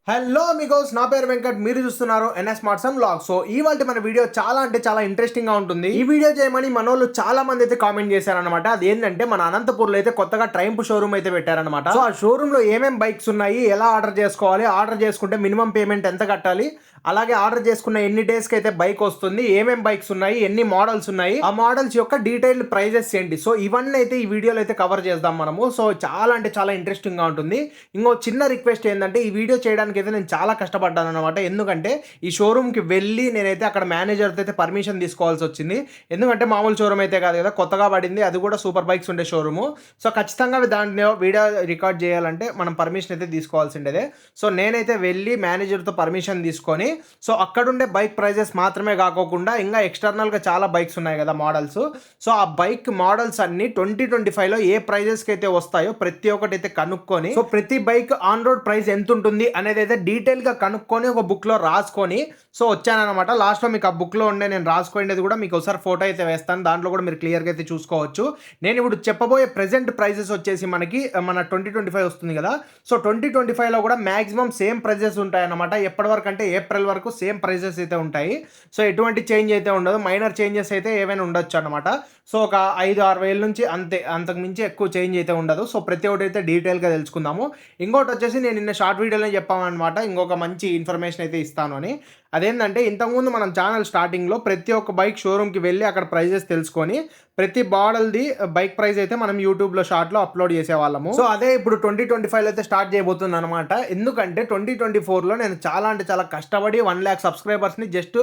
Hello Amigos, నా పేరు వెంకట్. మీరు చూస్తున్నారు NS smarts and vlogs. So ఇవాళ మన వీడియో చాలా అంటే చాలా ఇంట్రెస్టింగ్ గా ఉంటుంది. ఈ వీడియో చేయమని మనోళ్ళు చాలా మంది అయితే కామెంట్ చేశారనమాట. అది ఏంటంటే మన అనంతపూర్లో అయితే కొత్తగా ట్రైంప్ షోరూమ్ అయితే పెట్టారనమాట. సో ఆ షోరూమ్ లో ఏమేం బైక్స్ ఉన్నాయి, ఎలా ఆర్డర్ చేసుకోవాలి, ఆర్డర్ చేసుకుంటే మినిమం పేమెంట్ ఎంత కట్టాలి, అలాగే ఆర్డర్ చేసుకున్న ఎన్ని డేస్ కి అయితే బైక్ వస్తుంది, ఏమేం బైక్స్ ఉన్నాయి, ఎన్ని మోడల్స్ ఉన్నాయి, ఆ మోడల్స్ యొక్క డీటెయిల్డ్ ప్రైజెస్ ఏంటి, సో ఇవన్నీ అయితే ఈ వీడియోలో అయితే కవర్ చేద్దాం మనము. సో చాలా అంటే చాలా ఇంట్రెస్టింగ్ గా ఉంటుంది. ఇంకో చిన్న రిక్వెస్ట్ ఏంటంటే, ఈ వీడియో చేయడానికి అయితే నేను చాలా కష్టపడ్డాను అనమాట. ఎందుకంటే ఈ షోరూమ్ కి వెళ్ళి నేనైతే అక్కడ మేనేజర్తో అయితే పర్మిషన్ తీసుకోవాల్సి వచ్చింది. ఎందుకంటే మామూలు షోరూమ్ అయితే కాదు కదా, కొత్తగా పడింది, అది కూడా సూపర్ బైక్స్ ఉండే షోరూము. సో ఖచ్చితంగా దాంట్లో వీడియో రికార్డ్ చేయాలంటే మనం పర్మిషన్ అయితే తీసుకోవాల్సిండేదే. సో నేనైతే వెళ్ళి మేనేజర్తో పర్మిషన్ తీసుకొని, సో అక్కడుండే బైక్ ప్రైజెస్ మాత్రమే కాకోకుండా ఇంకా ఎక్స్టర్నల్గా చాలా బైక్స్ ఉన్నాయి కదా మోడల్స్. సో ఆ బైక్ మోడల్స్ అన్ని 2025లో ఏ ప్రైజెస్కి అయితే వస్తాయో ప్రతి ఒక్కటి అయితే కనుక్కొని, సో ప్రతి బైక్ ఆన్ రోడ్ ప్రైస్ ఎంత ఉంటుంది అనేది అయితే డీటెయిల్గా కనుక్కొని ఒక బుక్లో రాసుకొని సో వచ్చానమాట. లాస్ట్లో మీకు ఆ బుక్లో ఉండే నేను రాసుకునేది కూడా మీకు ఒకసారి ఫోటో అయితే వేస్తాను, దాంట్లో కూడా మీరు క్లియర్గా అయితే చూసుకోవచ్చు. నేను ఇప్పుడు చెప్పబోయే ప్రెజెంట్ ప్రైజెస్ వచ్చేసి మనకి మన 2025 వస్తుంది కదా, సో 2025లో కూడా మ్యాక్సిమం సేమ్ ప్రైజెస్ ఉంటాయి అన్నమాట. ఎప్పటి వరకు అంటే ఏప్రిల్ వరకు సేమ్ ప్రైజెస్ అయితే ఉంటాయి. సో ఎటువంటి చేంజ్ అయితే ఉండదు, మైనర్ చేంజెస్ అయితే ఏమైనా ఉండొచ్చు అనమాట. సో ఒక 5-6 వేల నుంచి అంతే, అంతకు మించి ఎక్కువ చేంజ్ అయితే ఉండదు. సో ప్రతి ఒక్కటి అయితే డీటెయిల్గా తెలుసుకుందాము. ఇంకోటి వచ్చేసి నేను నిన్న షార్ట్ వీడియోలో చెప్పామన్నమాట, ఇంకొక మంచి ఇన్ఫర్మేషన్ అయితే ఇస్తాను అని. అదేంటంటే, ఇంతకుముందు మనం ఛానల్ స్టార్టింగ్లో ప్రతి ఒక్క బైక్ షోరూమ్కి వెళ్ళి అక్కడ ప్రైజెస్ తెలుసుకొని ప్రతి మోడల్ది బైక్ ప్రైస్ అయితే మనం యూట్యూబ్లో షార్ట్లో అప్లోడ్ చేసేవాళ్ళము. సో అదే ఇప్పుడు 2025లో అయితే స్టార్ట్ చేయబోతుంది అనమాట. ఎందుకంటే 2024లో నేను చాలా అంటే చాలా కష్టపడి 1 lakh సబ్స్క్రైబర్స్ని జస్ట్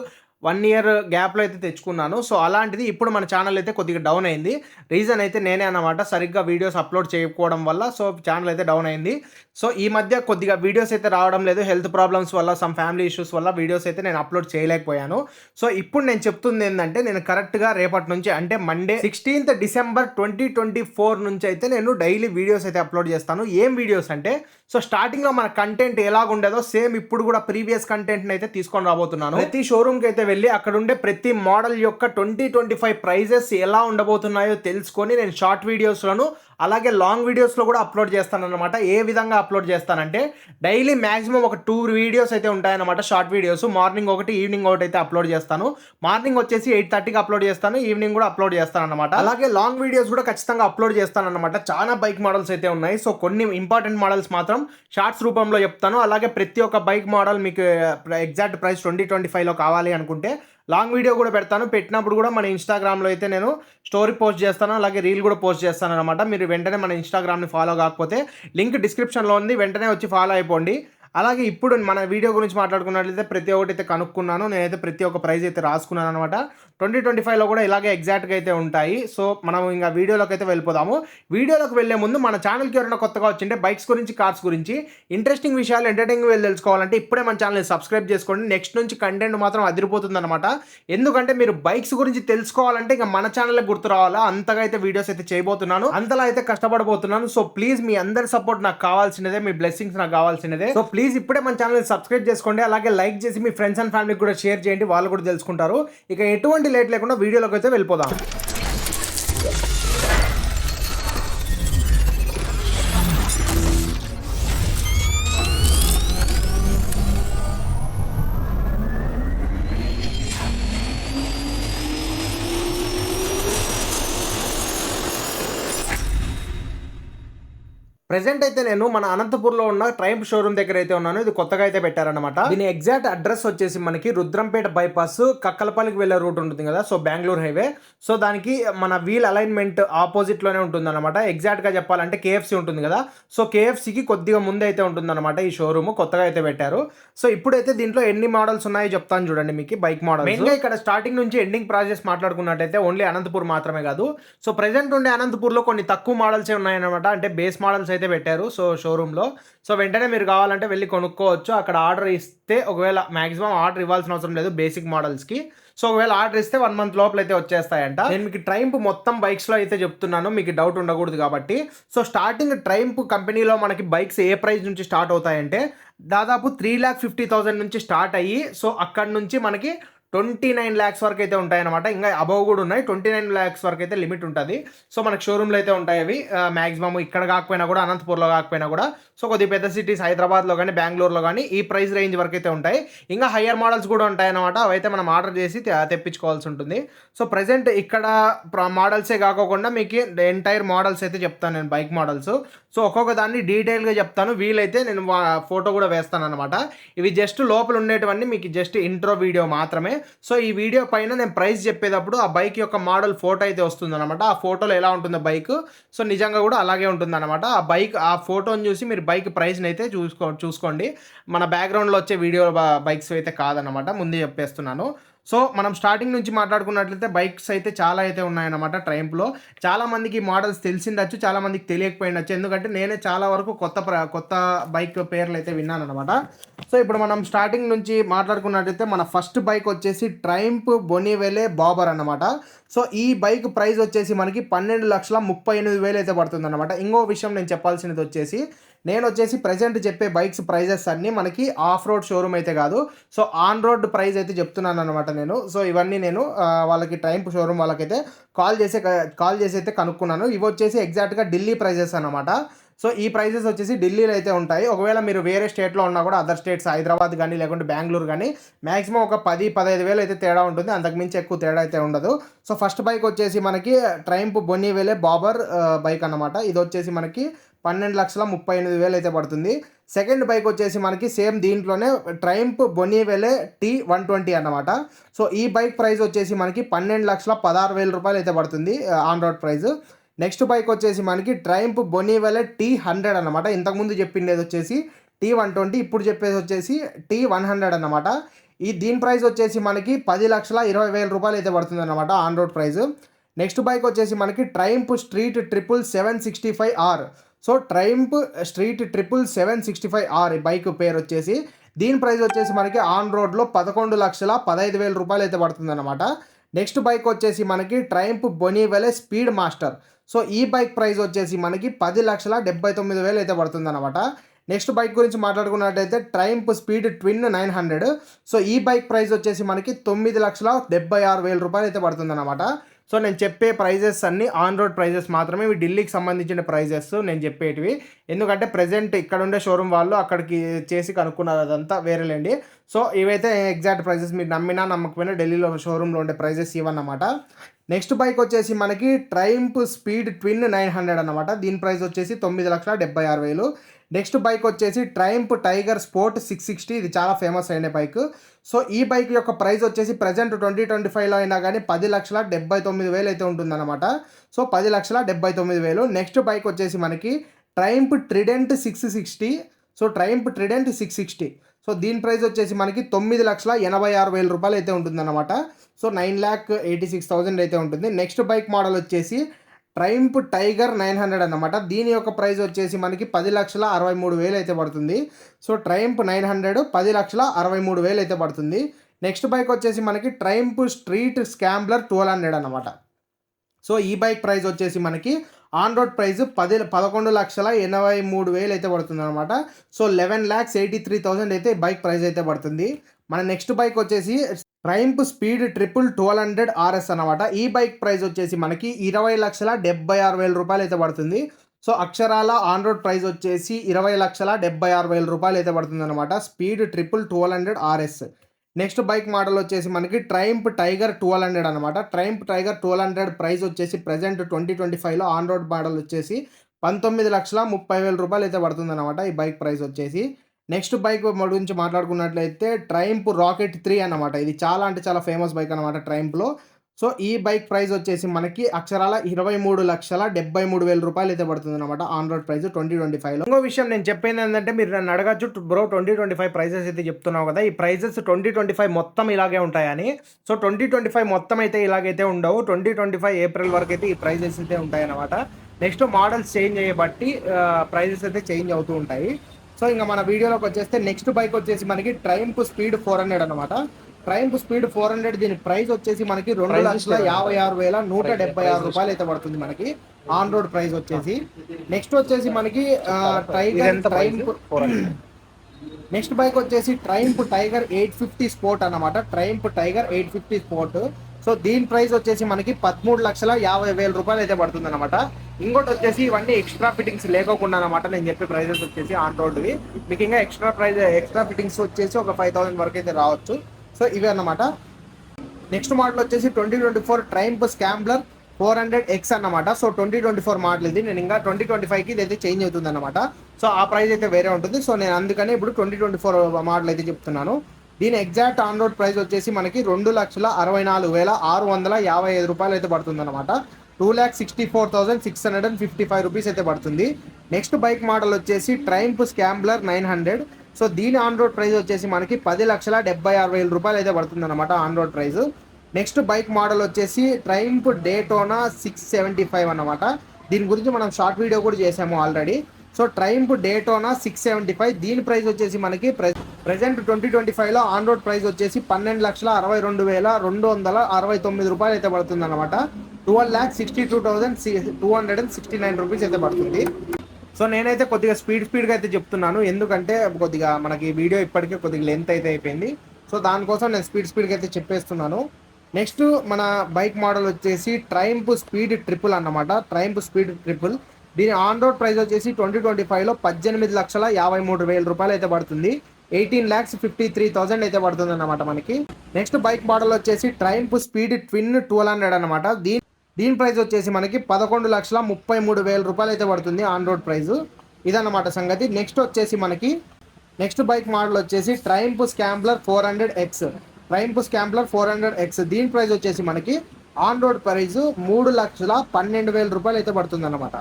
1 year గ్యాప్లో అయితే తెచ్చుకున్నాను. సో అలాంటిది ఇప్పుడు మన ఛానల్ అయితే కొద్దిగా డౌన్ అయింది. రీజన్ అయితే నేనే అనమాట, సరిగ్గా వీడియోస్ అప్లోడ్ చేయకపోవడం వల్ల సో ఛానల్ అయితే డౌన్ అయింది. సో ఈ మధ్య కొద్దిగా వీడియోస్ అయితే రావడం లేదు, హెల్త్ ప్రాబ్లమ్స్ వల్ల, సమ్ ఫ్యామిలీ ఇష్యూస్ వల్ల వీడియోస్ అయితే నేను అప్లోడ్ చేయలేకపోయాను. సో ఇప్పుడు నేను చెప్తుంది ఏంటంటే, నేను కరెక్ట్గా రేపటి నుంచి అంటే మండే 16th December 2024 నుంచి అయితే నేను డైలీ వీడియోస్ అయితే అప్లోడ్ చేస్తాను. ఏం వీడియోస్ అంటే, సో స్టార్టింగ్లో మన కంటెంట్ ఎలాగుండేదో సేమ్ ఇప్పుడు కూడా ప్రీవియస్ కంటెంట్ని అయితే తీసుకొని రాబోతున్నాను. ప్రతి షోరూమ్కి అయితే వెళ్ళి అక్కడ ఉండే ప్రతి మోడల్ యొక్క 2025 ప్రైజెస్ ఎలా ఉండబోతున్నాయో తెలుసుకొని నేను షార్ట్ వీడియోస్లోను అలాగే లాంగ్ వీడియోస్లో కూడా అప్లోడ్ చేస్తాను అనమాట. ఏ విధంగా అప్లోడ్ చేస్తానంటే, డైలీ మ్యాక్సిమం ఒక 2 వీడియోస్ అయితే ఉంటాయన్నమాట, షార్ట్ వీడియోస్. మార్నింగ్ ఒకటి, ఈవినింగ్ ఒకటి అయితే అప్లోడ్ చేస్తాను. మార్నింగ్ వచ్చేసి 8:30కి అప్లోడ్ చేస్తాను, ఈవినింగ్ కూడా అప్లోడ్ చేస్తాను అనమాట. అలాగే లాంగ్ వీడియోస్ కూడా ఖచ్చితంగా అప్లోడ్ చేస్తాను అనమాట. చాలా బైక్ మోడల్స్ అయితే ఉన్నాయి. సో కొన్ని ఇంపార్టెంట్ మోడల్స్ మాత్రం షార్ట్స్ రూపంలో చెప్తాను. అలాగే ప్రతి ఒక్క బైక్ మోడల్ మీకు ఎగ్జాక్ట్ ప్రైస్ 2025లో కావాలి అనుకుంటే లాంగ్ వీడియో కూడా పెడతాను. పెట్టినప్పుడు కూడా మన ఇన్స్టాగ్రామ్లో అయితే నేను స్టోరీ పోస్ట్ చేస్తాను, అలాగే రీల్ కూడా పోస్ట్ చేస్తాను అనమాట. మీరు వెంటనే మన ఇన్స్టాగ్రామ్ని ఫాలో కాకపోతే లింక్ డిస్క్రిప్షన్లో ఉంది, వెంటనే వచ్చి ఫాలో అయిపోండి. అలాగే ఇప్పుడు మన వీడియో గురించి మాట్లాడుకున్నట్లయితే ప్రతి ఒక్కటి అయితే కనుక్కున్నాను, నేనైతే ప్రతి ఒక్క ప్రైజ్ అయితే రాసుకున్నాను అనమాట. 2025లో కూడా ఇలాగే ఎగ్జాక్ట్గా అయితే ఉంటాయి. సో మనం ఇంకా వీడియోలోకి అయితే వెళ్ళిపోదాము. వీడియోలోకి వెళ్ళే ముందు మన ఛానల్కి ఎవరైనా కొత్తగా వచ్చింటే బైక్స్ గురించి, కార్స్ గురించి ఇంట్రెస్టింగ్ విషయాలు, ఎంటర్టైనింగ్ తెలుసుకోవాలంటే ఇప్పుడే మన ఛానల్ని సబ్స్క్రైబ్ చేసుకోండి. నెక్స్ట్ నుంచి కంటెంట్ మాత్రం అదిరిపోతుంది అనమాట. ఎందుకంటే మీరు బైక్స్ గురించి తెలుసుకోవాలంటే ఇంకా మన ఛానల్కి గుర్తు రావాలా, అంతగా అయితే వీడియోస్ అయితే చేయబోతున్నాను, అంతలా అయితే కష్టపడబోతున్నాను. సో ప్లీజ్ మీ అందరి సపోర్ట్ నాకు కావాల్సినదే, మీ బ్లెస్సింగ్స్ నాకు కావాల్సినదే. సో ప్లీజ్ ఇప్పుడే మన ఛానల్ని సబ్స్క్రైబ్ చేసుకోండి, అలాగే లైక్ చేసి మీ ఫ్రెండ్స్ అండ్ ఫ్యామిలీకి కూడా షేర్ చేయండి, వాళ్ళు కూడా తెలుసుకుంటారు. ఇక ఎటువంటి లేట్ లేకుండా వీడియోలోకి అయితే వెళ్ళిపోదాం. ప్రెసెంట్ అయితే నేను మన అనంతపూర్లో ఉన్న ట్రైంప్ షోరూమ్ దగ్గర అయితే ఉన్నాను. ఇది కొత్తగా అయితే పెట్టారనమాట. దీని ఎగ్జాక్ట్ అడ్రస్ వచ్చేసి మనకి రుద్రంపేట బైపాస్ కక్కలపల్లికి వెళ్ళే రూట్ ఉంటుంది కదా, సో బెంగళూరు హైవే. సో దానికి మన వీల్ అలైన్మెంట్ ఆపోజిట్ లోనే ఉంటుంది అనమాట. ఎగ్జాక్ట్ గా చెప్పాలంటే కేఎఫ్సి ఉంటుంది కదా, సో కేఎఫ్సికి కొద్దిగా ముందు అయితే ఉంటుంది అనమాట ఈ షోరూమ్, కొత్తగా అయితే పెట్టారు. సో ఇప్పుడైతే దీంట్లో ఎన్ని మోడల్స్ ఉన్నాయో చెప్తాను చూడండి మీకు. బైక్ మోడల్ మెయిన్గా ఇక్కడ స్టార్టింగ్ నుంచి ఎండింగ్ ప్రాసెస్ మాట్లాడుకున్నట్టయితే ఓన్లీ అనంతపూర్ మాత్రమే కాదు, సో ప్రెసెంట్ ఉండే అనంతపూర్లో కొన్ని తక్కువ మోడల్స్ ఉన్నాయన్నమాట. అంటే బేస్ మోడల్స్ అయితే పెట్టారు సో షోరూంలో. సో వెంటనే మీరు కావాలంటే వెళ్ళి కొనుక్కోవచ్చు. అక్కడ ఆర్డర్ ఇస్తే, ఒకవేళ మ్యాక్సిమం ఆర్డర్ ఇవ్వాల్సిన అవసరం లేదు బేసిక్ మోడల్స్కి. సో ఒకవేళ ఆర్డర్ ఇస్తే 1 month లోపల అయితే వచ్చేస్తాయంట. నేను మీకు ట్రైంప్ మొత్తం బైక్స్లో అయితే చెప్తున్నాను, మీకు డౌట్ ఉండకూడదు కాబట్టి. సో స్టార్టింగ్ ట్రైంప్ కంపెనీలో మనకి బైక్స్ ఏ ప్రైస్ నుంచి స్టార్ట్ అవుతాయంటే దాదాపు 3,50,000 నుంచి స్టార్ట్ అయ్యి, సో అక్కడ నుంచి మనకి 29 lakhs వరకు అయితే ఉంటాయన్నమాట. ఇంకా అబవ్ కూడా ఉన్నాయి. 29 lakhs వరకు అయితే లిమిట్ ఉంటుంది. సో మనకు షోరూమ్లో అయితే ఉంటాయి అవి. మ్యాక్సిమం ఇక్కడ కాకపోయినా కూడా, అనంతపూర్లో కాకపోయినా కూడా, సో కొద్దిగా పెద్ద సిటీస్ హైదరాబాద్లో కానీ, బెంగళూరులో కానీ ఈ ప్రైస్ రేంజ్ వరకు అయితే ఉంటాయి. ఇంకా హయ్యర్ మోడల్స్ కూడా ఉంటాయన్నమాట. అవైతే మనం ఆర్డర్ చేసి తెప్పించుకోవాల్సి ఉంటుంది. సో ప్రజెంట్ ఇక్కడ మోడల్సే కాకుండా మీకు ఎంటైర్ మోడల్స్ అయితే చెప్తాను నేను, బైక్ మోడల్స్. సో ఒక్కొక్క దాన్ని డీటెయిల్గా చెప్తాను. వీలైతే నేను ఫోటో కూడా వేస్తాను అనమాట. ఇవి జస్ట్ లోపల ఉండేటివన్నీ మీకు జస్ట్ ఇంట్రో వీడియో మాత్రమే. సో ఈ వీడియో పైన నేను ప్రైస్ చెప్పేటప్పుడు ఆ బైక్ యొక్క మోడల్ ఫోటో అయితే వస్తుంది అనమాట. ఆ ఫోటోలో ఎలా ఉంటుందో బైక్, సో నిజంగా కూడా అలాగే ఉంటుంది అనమాట. ఆ బైక్ ఆ ఫోటోని చూసి మీరు బైక్ ప్రైస్ని అయితే చూసుకోండి. మన బ్యాక్గ్రౌండ్లో వచ్చే వీడియో బైక్స్ అయితే కాదనమాట, ముందే చెప్పేస్తున్నాను. సో మనం స్టార్టింగ్ నుంచి మాట్లాడుకున్నట్లయితే బైక్స్ అయితే చాలా అయితే ఉన్నాయన్నమాట ట్రైంప్లో. చాలామందికి మోడల్స్ తెలిసిండొచ్చు, చాలామందికి తెలియకపోయిండొచ్చు. ఎందుకంటే నేనే చాలా వరకు కొత్త బైక్ పేర్లు అయితే విన్నాను అనమాట. సో ఇప్పుడు మనం స్టార్టింగ్ నుంచి మాట్లాడుకున్నట్లయితే మన ఫస్ట్ బైక్ వచ్చేసి ట్రైంప్ బొనీవెలే బాబర్ అనమాట. సో ఈ బైక్ ప్రైస్ వచ్చేసి మనకి 12,38,000 అయితే పడుతుంది అనమాట. ఇంకో విషయం నేను చెప్పాల్సినది వచ్చేసి, నేను వచ్చేసి ప్రజెంట్ చెప్పే బైక్స్ ప్రైజెస్ అన్నీ మనకి ఆఫ్ రోడ్ షోరూమ్ అయితే కాదు, సో ఆన్ రోడ్ ప్రైస్ అయితే చెప్తున్నాను అనమాట నేను. సో ఇవన్నీ నేను వాళ్ళకి ట్రైంప్ షోరూమ్ వాళ్ళకైతే కాల్ చేసి అయితే కనుక్కున్నాను. ఇవి వచ్చేసి ఎగ్జాక్ట్గా ఢిల్లీ ప్రైజెస్ అనమాట. సో ఈ ప్రైజెస్ వచ్చేసి ఢిల్లీలో అయితే ఉంటాయి. ఒకవేళ మీరు వేరే స్టేట్లో ఉన్నా కూడా, అదర్ స్టేట్స్ హైదరాబాద్ కానీ లేకుంటే బెంగళూరు కానీ, మ్యాక్సిమం ఒక 10-15 వేలు అయితే తేడా ఉంటుంది. అంతకుమించి ఎక్కువ తేడా అయితే ఉండదు. సో ఫస్ట్ బైక్ వచ్చేసి మనకి ట్రైంప్ బొనీవెలే బాబర్ బైక్ అనమాట. ఇది వచ్చేసి మనకి 12,38,000 అయితే పడుతుంది. సెకండ్ బైక్ వచ్చేసి మనకి సేమ్ దీంట్లోనే ట్రైంప్ బొనీవెలే T120 అన్నమాట. సో ఈ బైక్ ప్రైస్ వచ్చేసి మనకి 12,16,000 రూపాయలు అయితే పడుతుంది on road price. Next bike వచ్చేసి మనకి ట్రైంప్ బొనీవెలే T100 అనమాట. ఇంతకుముందు చెప్పిండేది వచ్చేసి T120, ఇప్పుడు చెప్పేది వచ్చేసి T100 అనమాట. దీని ప్రైస్ వచ్చేసి మనకి 10,20,000 రూపాయలు అయితే పడుతుంది అనమాట on road price. Next bike వచ్చేసి మనకి triumph street 765R. So triumph street 765R bike పేరు వచ్చేసి, దీని ప్రైస్ వచ్చేసి మనకి ఆన్ రోడ్లో 11,15,000 రూపాయలు అయితే పడుతుంది అనమాట. నెక్స్ట్ బైక్ వచ్చేసి మనకి ట్రైంప్ బొనీవెలే స్పీడ్ మాస్టర్. సో ఈ బైక్ ప్రైస్ వచ్చేసి మనకి 10,79,000 అయితే పడుతుంది అనమాట. నెక్స్ట్ బైక్ గురించి మాట్లాడుకున్నట్టయితే ట్రైంప్ స్పీడ్ ట్విన్ 900. సో ఈ బైక్ ప్రైస్ వచ్చేసి మనకి 9,76,000 రూపాయలు అయితే పడుతుంది అనమాట. సో నేను చెప్పే ప్రైజెస్ అన్నీ ఆన్ రోడ్ ప్రైజెస్ మాత్రమే. ఇవి ఢిల్లీకి సంబంధించిన ప్రైజెస్ నేను చెప్పేటివి. ఎందుకంటే ప్రజెంట్ ఇక్కడ ఉండే షోరూమ్ వాళ్ళు అక్కడికి చేసి కనుక్కున్నారు, అదంతా వేరేలేండి. సో ఇవైతే ఎగ్జాక్ట్ ప్రైజెస్, మీరు నమ్మినా నమ్మకపోయినా ఢిల్లీలో షోరూంలో ఉండే ప్రైజెస్ ఇవన్నమాట. నెక్స్ట్ బైక్ వచ్చేసి మనకి ట్రైంప్ స్పీడ్ ట్విన్ 900 అనమాట. దీని ప్రైస్ వచ్చేసి 9,76,000. నెక్స్ట్ బైక్ వచ్చేసి ట్రైంప్ టైగర్ స్పోర్ట్ 660. ఇది చాలా ఫేమస్ అయిన బైక్. సో ఈ బైక్ యొక్క ప్రైస్ వచ్చేసి ప్రజెంట్ 2025లో అయినా కానీ 10,79,000 అయితే ఉంటుందన్నమాట. సో 10,79,000. నెక్స్ట్ బైక్ వచ్చేసి మనకి triumph trident 660. So triumph trident 660. So దీని ప్రైస్ వచ్చేసి మనకి 9,86,000 రూపాయలు అయితే ఉంటుందన్నమాట. సో 9,86,000 అయితే ఉంటుంది. నెక్స్ట్ బైక్ మోడల్ వచ్చేసి ట్రైంప్ టైగర్ 900 అన్నమాట. దీని యొక్క ప్రైస్ వచ్చేసి మనకి 10,63,000 అయితే పడుతుంది. సో ట్రైంప్ 900 10,63,000 అయితే పడుతుంది. నెక్స్ట్ బైక్ వచ్చేసి మనకి ట్రైంప్ స్ట్రీట్ స్కాంబ్లర్ 1200 అనమాట. సో ఈ బైక్ ప్రైస్ వచ్చేసి మనకి ఆన్ రోడ్ ప్రైస్ 11,83,000 అయితే పడుతుంది అనమాట. సో 11,83,000 అయితే బైక్ ప్రైస్ అయితే పడుతుంది. మన నెక్స్ట్ బైక్ వచ్చేసి ట్రైంప్ స్పీడ్ 1200 RS అనమాట. ఈ బైక్ ప్రైస్ వచ్చేసి మనకి 20,76,000 రూపాయలు అయితే పడుతుంది. సో అక్షరాల ఆన్ రోడ్ ప్రైస్ వచ్చేసి 20,76,000 రూపాయలు అయితే పడుతుంది అనమాట. Speed 1200 RS. Next bike model వచ్చేసి మనకి ట్రైంప్ టైగర్ 1200 అనమాట. ట్రైంప్ టైగర్ 1200 ప్రైస్ వచ్చేసి ప్రజెంట్ 2025లో ఆన్ రోడ్ మోడల్ వచ్చేసి 19,30,000 రూపాయలు అయితే పడుతుంది అనమాట ఈ బైక్ ప్రైస్ వచ్చేసి. నెక్స్ట్ బైక్ గురించి మాట్లాడుకున్నట్లయితే ట్రైంప్ రాకెట్ 3 అనమాట. ఇది చాలా అంటే చాలా ఫేమస్ బైక్ అనమాట ట్రైంప్లో. సో ఈ బైక్ ప్రైస్ వచ్చేసి మనకి అక్షరాల 23,73,000 రూపాయలు అయితే పడుతుంది అనమాట ఆన్ రోడ్ ప్రైస్ 2025లో. ఇంకో విషయం నేను చెప్పేది ఏంటంటే, మీరు నన్ను అడగచ్చు, బ్రో 2025 ప్రైజెస్ అయితే చెప్తున్నావు కదా, ఈ ప్రైజెస్ 2025 మొత్తం ఇలాగే ఉంటాయని. సో 2025 మొత్తం అయితే ఇలాగైతే ఉండవు. 2025 ఏప్రిల్ వరకు అయితే ఈ ప్రైజెస్ అయితే ఉంటాయన్నమాట. నెక్స్ట్ మోడల్స్ చేంజ్ అయ్యే బట్టి ప్రైజెస్ అయితే చేంజ్ అవుతూ ఉంటాయి. సో ఇంకా మన వీడియోలోకి వచ్చేస్తే నెక్స్ట్ బైక్ వచ్చేసి మనకి ట్రైంప్ స్పీడ్ 400 అనమాట. ట్రైంప్ స్పీడ్ 400 దీని ప్రైస్ వచ్చేసి మనకి 2,56,176 రూపాయలు అయితే పడుతుంది మనకి ఆన్ రోడ్ ప్రైస్ వచ్చేసి. నెక్స్ట్ వచ్చేసి మనకి ట్రైంప్ నెక్స్ట్ బైక్ వచ్చేసి ట్రైంప్ టైగర్ 850 స్పోర్ట్ అన్నమాట. Triumph tiger 850 sport. సో దీని ప్రైస్ వచ్చేసి మనకి 13,50,000 రూపాయలు అయితే పడుతుంది అనమాట. ఇంకోటి వచ్చేసి ఇవన్నీ ఎక్స్ట్రా ఫిట్టింగ్స్ లేకోకుండా అనమాట నేను చెప్పే ప్రైజెస్ వచ్చేసి ఆన్ రోడ్వి. మీకు ఇంకా ఎక్స్ట్రా ఫిట్టింగ్స్ వచ్చేసి ఒక 5,000 వరకు అయితే రావచ్చు. సో ఇవే అన్నమాట. నెక్స్ట్ మోడల్ వచ్చేసి 2024 ట్రైంప్ స్కాంబ్లర్ 400X అన్నమాట. సో 2024 మోడల్ ఇది. నేను ఇంకా 2025కి ఇదైతే చేంజ్ అవుతుంది అనమాట. సో ఆ ప్రైస్ అయితే వేరే ఉంటుంది. సో నేను అందుకని ఇప్పుడు 2024 మోడల్ అయితే చెప్తున్నాను. దీని ఎగ్జాక్ట్ ఆన్ రోడ్ ప్రైస్ వచ్చేసి మనకి 2,64,655 రూపాయలు అయితే పడుతుంది అనమాట. 2,64,655 రూపీస్ అయితే పడుతుంది. నెక్స్ట్ బైక్ మోడల్ వచ్చేసి ట్రైంప్ స్కాంబ్లర్ 900. సో దీని ఆన్ రోడ్ ప్రైస్ వచ్చేసి మనకి 10,76,000 రూపాయలు అయితే పడుతుంది అనమాట on road price. Next bike model వచ్చేసి ట్రైంప్ డేటోనా 675 అన్నమాట. దీని గురించి మనం షార్ట్ వీడియో కూడా చేసాము ఆల్రెడీ. సో ట్రైంప్ డేటోనా 675 దీని ప్రైస్ వచ్చేసి మనకి ప్రెజెంట్ 2025లో ఆన్ రోడ్ ప్రైస్ వచ్చేసి 12,62,269 రూపాయలు అయితే పడుతుంది అనమాట. 12,62,269 రూపీస్ అయితే పడుతుంది. సో నేనైతే కొద్దిగా స్పీడ్గా అయితే చెప్తున్నాను, ఎందుకంటే కొద్దిగా మనకి వీడియో ఇప్పటికే కొద్దిగా లెంత్ అయితే అయిపోయింది. సో దానికోసం నేను స్పీడ్గా అయితే చెప్పేస్తున్నాను. నెక్స్ట్ మన బైక్ మోడల్ వచ్చేసి ట్రైంప్ స్పీడ్ ట్రిపుల్ అన్నమాట. ట్రైంప్ స్పీడ్ ట్రిపుల్ దీని ఆన్ రోడ్ ప్రైస్ వచ్చేసి 2025లో 18,53,000 రూపాయలు అయితే పడుతుంది. 18,53,000 అయితే పడుతుంది అన్నమాట మనకి. నెక్స్ట్ బైక్ మోడల్ వచ్చేసి ట్రైంప్ స్పీడ్ ట్విన్ 1200 అనమాట. దీని ప్రైస్ వచ్చేసి మనకి 11,33,000 రూపాయలు అయితే పడుతుంది ఆన్ రోడ్ ప్రైస్. ఇదన్నమాట సంగతి. నెక్స్ట్ బైక్ మోడల్ వచ్చేసి ట్రైంప్ స్కాంబ్లర్ 400X. ట్రైంప్ స్కాంబ్లర్ 400X దీని ప్రైస్ వచ్చేసి మనకి ఆన్ రోడ్ ప్రైస్ 3,12,000 రూపాయలు అయితే పడుతుంది అనమాట.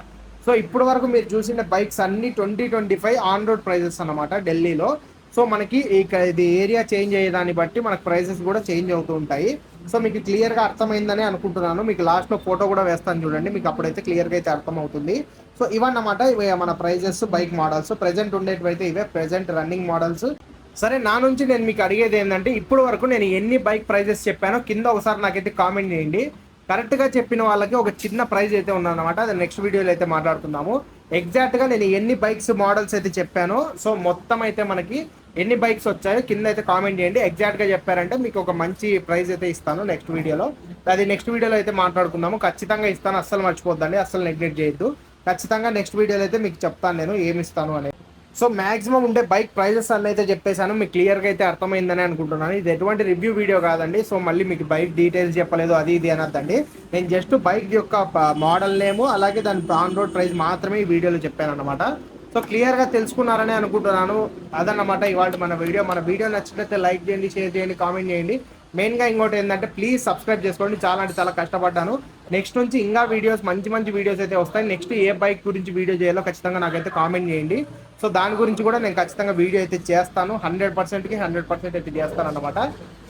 సో ఇప్పటి వరకు మీరు చూసిన బైక్స్ అన్ని 2025 ఆన్ రోడ్ ప్రైజెస్ అనమాట ఢిల్లీలో. సో మనకి ఇది ఏరియా చేంజ్ అయ్యేదాన్ని బట్టి మనకు ప్రైసెస్ కూడా చేంజ్ అవుతూ ఉంటాయి. సో మీకు క్లియర్గా అర్థమైందని అనుకుంటున్నాను. మీకు లాస్ట్లో ఫోటో కూడా వేస్తాను చూడండి, మీకు అప్పుడైతే క్లియర్గా అయితే అర్థమవుతుంది. సో ఇవన్నమాట ఇవి మన ప్రైజెస్ బైక్ మోడల్స్. ప్రెజెంట్ ఉండేటివైతే ఇవే ప్రెజెంట్ రన్నింగ్ మోడల్స్. సరే, నా నుంచి నేను మీకు అడిగేది ఏంటంటే ఇప్పుడు వరకు నేను ఎన్ని బైక్ ప్రైజెస్ చెప్పానో కింద ఒకసారి నాకైతే కామెంట్ చేయండి. కరెక్ట్గా చెప్పిన వాళ్ళకి ఒక చిన్న ప్రైజ్ అయితే ఉందన్నమాట. అది నెక్స్ట్ వీడియోలో అయితే మాట్లాడుకుందాము. ఎగ్జాక్ట్గా నేను ఎన్ని బైక్స్ మోడల్స్ అయితే చెప్పానో, సో మొత్తం అయితే మనకి ఎన్ని బైక్స్ వచ్చాయో కింద అయితే కామెంట్ చేయండి. ఎగ్జాక్ట్గా చెప్పారంటే మీకు ఒక మంచి ప్రైజ్ అయితే ఇస్తాను నెక్స్ట్ వీడియోలో. అది నెక్స్ట్ వీడియోలో అయితే మాట్లాడుకుందాము. ఖచ్చితంగా ఇస్తాను, అస్సలు మర్చిపోద్దండి, అస్సలు నెగ్లెక్ట్ చేయొద్దు. ఖచ్చితంగా నెక్స్ట్ వీడియోలో అయితే మీకు చెప్తాను నేను ఏమి ఇస్తాను అనేది. సో మాక్సిమం ఉండే బైక్ ప్రైజెస్ అన్నీ అయితే చెప్పేశాను. మీకు క్లియర్గా అయితే అర్థమైందని అనుకుంటున్నాను. ఇది ఎటువంటి రివ్యూ వీడియో కాదండి. సో మళ్ళీ మీకు బైక్ డీటెయిల్స్ చెప్పలేదు అది ఇది అనొద్దండి. నేను జస్ట్ బైక్ యొక్క మోడల్ నేము అలాగే దాని ఆన్ రోడ్ ప్రైస్ మాత్రమే ఈ వీడియోలో చెప్పాను అనమాట. సో క్లియర్గా తెలుసుకున్నారని అనుకుంటున్నాను. అదన్నమాట ఇవాళ మన వీడియో నచ్చినట్లయితే లైక్ చేయండి, షేర్ చేయండి, కామెంట్ చేయండి. మెయిన్గా ఇంకోటి ఏంటంటే ప్లీజ్ సబ్స్క్రైబ్ చేసుకోండి. చాలా అంటే చాలా కష్టపడ్డాను. నెక్స్ట్ నుంచి ఇంకా వీడియోస్ మంచి వీడియోస్ అయితే వస్తాయి. నెక్స్ట్ ఏ బైక్ గురించి వీడియో చేయాలో ఖచ్చితంగా నాకైతే కామెంట్ చేయండి. సో దాని గురించి కూడా నేను ఖచ్చితంగా వీడియో అయితే చేస్తాను. 100%కి 100% అయితే చేస్తాను అనమాట.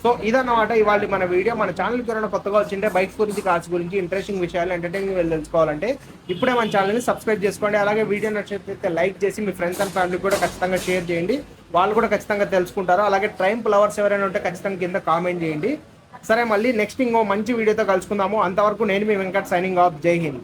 సో ఇదన్నమాట ఇవాళ మన వీడియో. మన ఛానల్కి ఎవరైనా కొత్తగా వచ్చింటే బైక్స్ గురించి, కార్స్ గురించి, ఇంట్రెస్టింగ్ విషయాలు, ఎంటర్టైనింగ్ తెలుసుకోవాలంటే ఇప్పుడే మన ఛానల్ని సబ్స్క్రైబ్ చేసుకోండి. అలాగే వీడియో నచ్చినట్లయితే లైక్ చేసి మీ ఫ్రెండ్స్ అండ్ ఫ్యామిలీ కూడా ఖచ్చితంగా షేర్ చేయండి. వాళ్ళు కూడా ఖచ్చితంగా తెలుసుకుంటారు. అలాగే ట్రైంప్ లవర్స్ ఎవరైనా ఉంటే ఖచ్చితంగా కింద కామెంట్ చేయండి. సరే, మళ్ళీ నెక్స్ట్ ఇంకో మంచి వీడియోతో కలుసుకుందాము. అంతవరకు నేను మీ వెంకట్ సైనింగ్ ఆఫ్. జై హింద్.